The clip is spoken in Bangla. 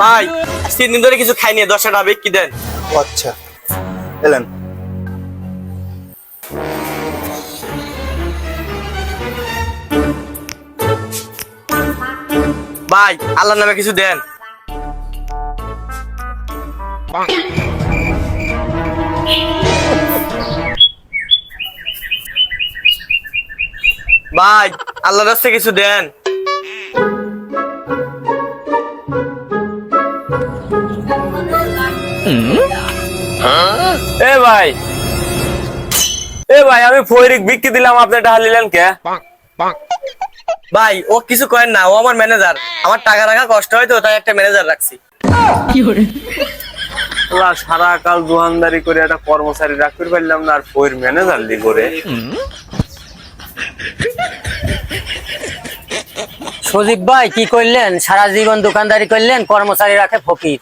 ভাই 3 দিন ধরে কিছু খাইনি, 10 টাকা বিক্রি দেন। আচ্ছা এলেন। ভাই আল্লাহর নামে কিছু দেন। ভাই আল্লাহর রাস্তায় কিছু দেন। এ ভাই আমি ফয়রিক বিক্রি দিলাম, আপনি টাকা নিলেন কে? ভাই ও কিছু করেন না, ও আমার ম্যানেজার, আমার টাকা রাখা কষ্ট হয় তো তাই একটা ম্যানেজার রাখছি। সারা কাল দোকানদারি করে একটা কর্মচারী রাখতে পারলাম না, আর ফয়ের ম্যানেজার দি করে। সজীব ভাই কি করলেন? সারা জীবন দোকানদারি করলেন, কর্মচারী রাখে ফকির।